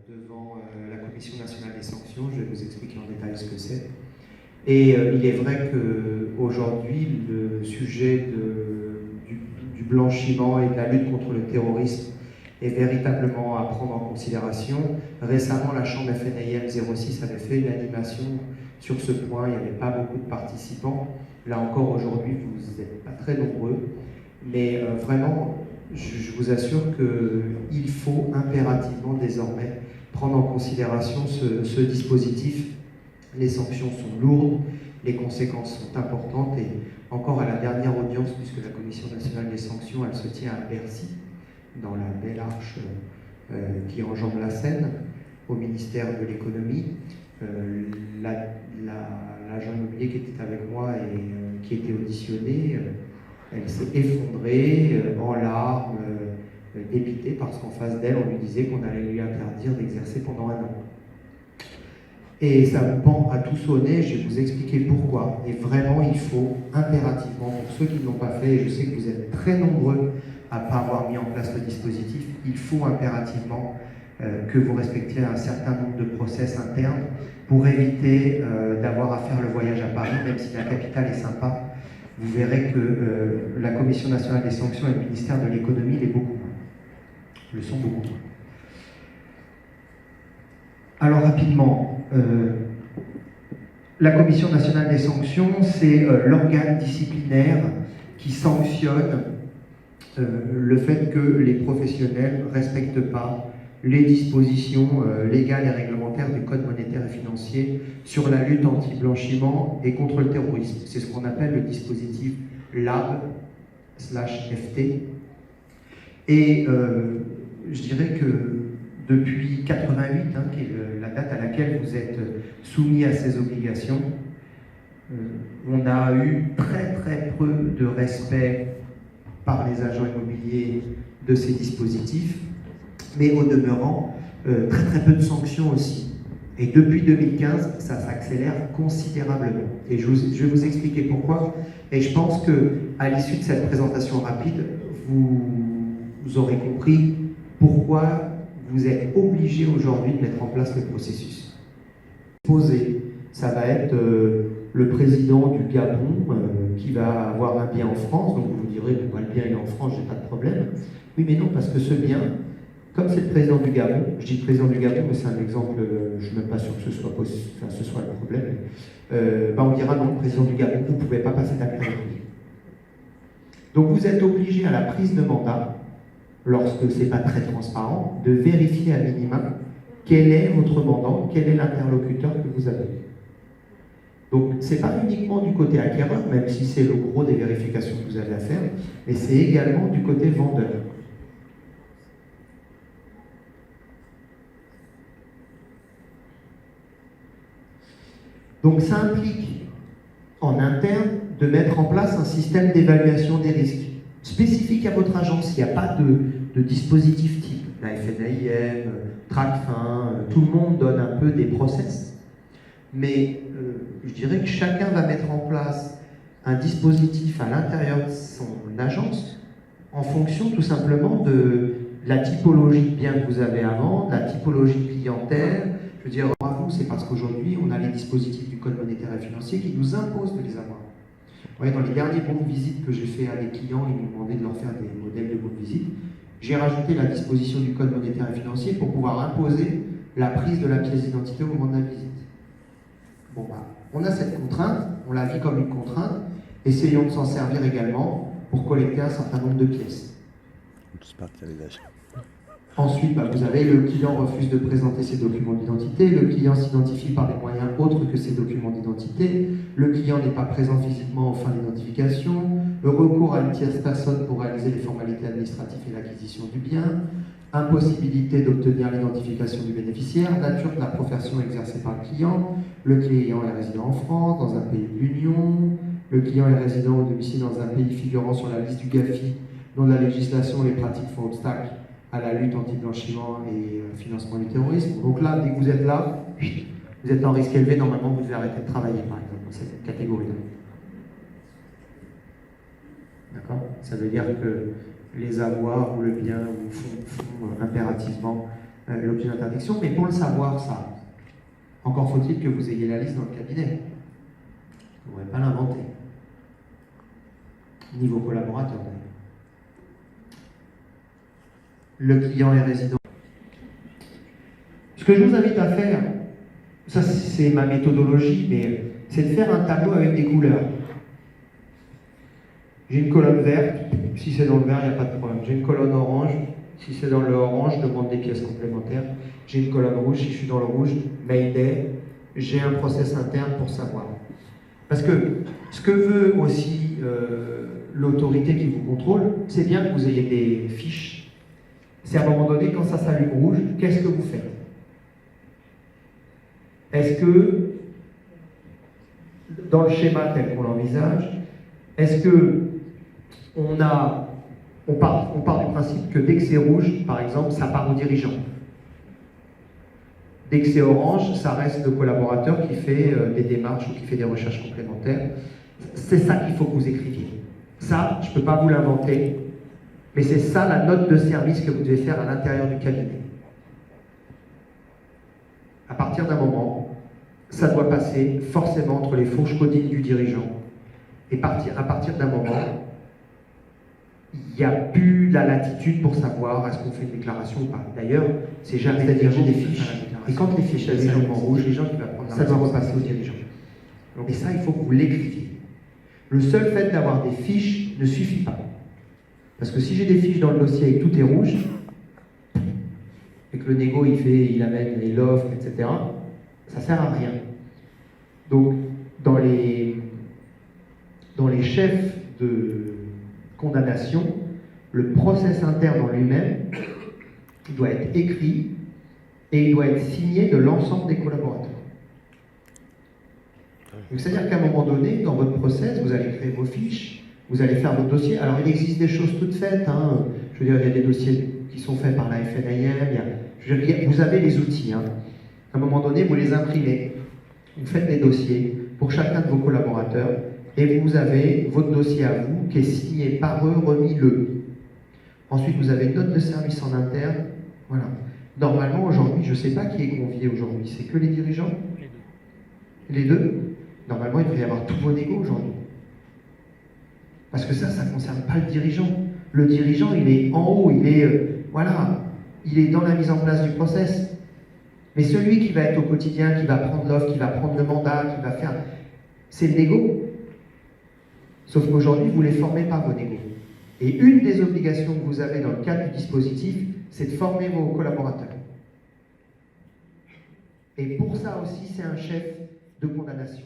devant la Commission nationale des sanctions. Je vais vous expliquer en détail ce que c'est. Et il est vrai qu'aujourd'hui, le sujet du blanchiment et de la lutte contre le terrorisme est véritablement à prendre en considération. Récemment, la Chambre FNIM 06 avait fait une animation sur ce point. Il n'y avait pas beaucoup de participants. Là encore, aujourd'hui, vous n'êtes pas très nombreux. Mais vraiment, je vous assure qu'il faut impérativement désormais prendre en considération ce dispositif. Les sanctions sont lourdes, les conséquences sont importantes, et encore à la dernière audience, puisque la Commission nationale des sanctions, elle se tient à Bercy, dans la belle arche qui enjambe la Seine, au ministère de l'économie. L'agent immobilier qui était avec moi et qui était auditionné, elle s'est effondrée en larmes, dépitée, parce qu'en face d'elle, on lui disait qu'on allait lui interdire d'exercer pendant 1 an. Et ça me pend à tout sonner, je vais vous expliquer pourquoi. Et vraiment, il faut impérativement, pour ceux qui ne l'ont pas fait, et je sais que vous êtes très nombreux à ne pas avoir mis en place le dispositif, il faut impérativement que vous respectiez un certain nombre de process internes pour éviter d'avoir à faire le voyage à Paris, même si la capitale est sympa. Vous verrez que la Commission nationale des sanctions et le ministère de l'économie le sont beaucoup moins. Alors rapidement, la Commission nationale des sanctions, c'est l'organe disciplinaire qui sanctionne le fait que les professionnels ne respectent pas les dispositions légales et réglementaires du Code monétaire et financier sur la lutte anti-blanchiment et contre le terrorisme. C'est ce qu'on appelle le dispositif LAB/FT. Et je dirais que depuis 88, qui est la date à laquelle vous êtes soumis à ces obligations, on a eu très très peu de respect par les agents immobiliers de ces dispositifs, mais au demeurant, très très peu de sanctions aussi. Et depuis 2015, ça s'accélère considérablement. Et je vais vous expliquer pourquoi. Et je pense qu'à l'issue de cette présentation rapide, vous aurez compris pourquoi vous êtes obligé aujourd'hui de mettre en place le processus. Posé, ça va être le président du Gabon qui va avoir un bien en France, donc vous vous direz, bon, le bien est en France, j'ai pas de problème. Oui, mais non, parce que ce bien, comme c'est le président du Gabon, je dis président du Gabon, mais c'est un exemple, je ne suis même pas sûr que ce soit le problème, on dira non, le président du Gabon, vous ne pouvez pas passer d'acte avec lui. Donc vous êtes obligé à la prise de mandat, lorsque ce n'est pas très transparent, de vérifier à minima quel est votre mandant, quel est l'interlocuteur que vous avez. Donc, ce n'est pas uniquement du côté acquéreur, même si c'est le gros des vérifications que vous avez à faire, mais c'est également du côté vendeur. Donc, ça implique en interne de mettre en place un système d'évaluation des risques spécifique à votre agence. Il n'y a pas de dispositif type. La FNIM, Tracfin, tout le monde donne un peu des process. Mais je dirais que chacun va mettre en place un dispositif à l'intérieur de son agence en fonction tout simplement de la typologie de biens que vous avez à vendre, la typologie de clientèle. Je veux dire, bravo, c'est parce qu'aujourd'hui, on a les dispositifs du Code monétaire et financier qui nous imposent de les avoir. Vous voyez, dans les derniers bons de visite que j'ai fait à des clients, ils m'ont demandé de leur faire des modèles de bons de visite. J'ai rajouté la disposition du Code monétaire et financier pour pouvoir imposer la prise de la pièce d'identité au moment de la visite. Bon, on a cette contrainte, on la vit comme une contrainte, essayons de s'en servir également pour collecter un certain nombre de pièces. Ensuite, vous avez le client refuse de présenter ses documents d'identité, le client s'identifie par des moyens autres que ses documents d'identité, le client n'est pas présent physiquement aux fins d'identification, le recours à une tierce personne pour réaliser les formalités administratives et l'acquisition du bien, impossibilité d'obtenir l'identification du bénéficiaire, nature de la profession exercée par le client est résident en France, dans un pays de l'Union, le client est résident au domicile dans un pays figurant sur la liste du GAFI, dont la législation et les pratiques font obstacle à la lutte anti-blanchiment et financement du terrorisme. Donc là, dès que vous êtes là, vous êtes en risque élevé, normalement vous devez arrêter de travailler, par exemple, dans cette catégorie-là. D'accord ? Ça veut dire que les avoirs ou le bien font impérativement l'objet d'interdiction, mais pour le savoir, ça, encore faut-il que vous ayez la liste dans le cabinet. Vous ne pourrez pas l'inventer. Ni vos collaborateurs. Le client est résident. Ce que je vous invite à faire, ça c'est ma méthodologie, mais c'est de faire un tableau avec des couleurs. J'ai une colonne verte, si c'est dans le vert, il n'y a pas de problème. J'ai une colonne orange, si c'est dans le orange, je demande des pièces complémentaires. J'ai une colonne rouge, si je suis dans le rouge, Mayday, j'ai un process interne pour savoir. Parce que ce que veut aussi l'autorité qui vous contrôle, c'est bien que vous ayez des fiches. C'est à un moment donné, quand ça s'allume rouge, qu'est-ce que vous faites? Est-ce que, dans le schéma tel qu'on l'envisage, est-ce que on part du principe que dès que c'est rouge, par exemple, ça part au dirigeant. Dès que c'est orange, ça reste le collaborateur qui fait des démarches ou qui fait des recherches complémentaires. C'est ça qu'il faut que vous écriviez. Ça, je ne peux pas vous l'inventer, mais c'est ça la note de service que vous devez faire à l'intérieur du cabinet. À partir d'un moment, ça doit passer forcément entre les fourches codines du dirigeant. Et à partir d'un moment, il n'y a plus la latitude pour savoir est-ce qu'on fait une déclaration ou pas. D'ailleurs, c'est jamais c'est-à-dire j'ai des fiches. Et quand les fiches elles sont en rouge, les gens qui vont prendre ça doit repasser au dirigeant. Et ça, il faut que vous l'écriviez. Le seul fait d'avoir des fiches ne suffit pas. Parce que si j'ai des fiches dans le dossier et que tout est rouge, et que le négo il amène l'offre, etc., ça ne sert à rien. Donc, dans les chefs de condamnation, le process interne en lui-même doit être écrit et il doit être signé de l'ensemble des collaborateurs. Donc c'est-à-dire qu'à un moment donné, dans votre process, vous allez créer vos fiches, vous allez faire votre dossier. Alors il existe des choses toutes faites, hein. Je veux dire, il y a des dossiers qui sont faits par la FNIM, vous avez les outils. Hein. À un moment donné, vous les imprimez, vous faites des dossiers pour chacun de vos collaborateurs, et vous avez votre dossier à vous qui est signé par eux, remis le. Ensuite, vous avez une note de service en interne. Voilà. Normalement, aujourd'hui, je ne sais pas qui est convié aujourd'hui. C'est que les dirigeants? Les deux? Normalement, il devrait y avoir tous vos négos aujourd'hui. Parce que ça ne concerne pas le dirigeant. Le dirigeant, il est en haut, il est dans la mise en place du process. Mais celui qui va être au quotidien, qui va prendre l'offre, qui va prendre le mandat, qui va faire... C'est le négo. Sauf qu'aujourd'hui, vous ne les formez pas, vos négos. Et une des obligations que vous avez dans le cadre du dispositif, c'est de former vos collaborateurs. Et pour ça aussi, c'est un chef de condamnation.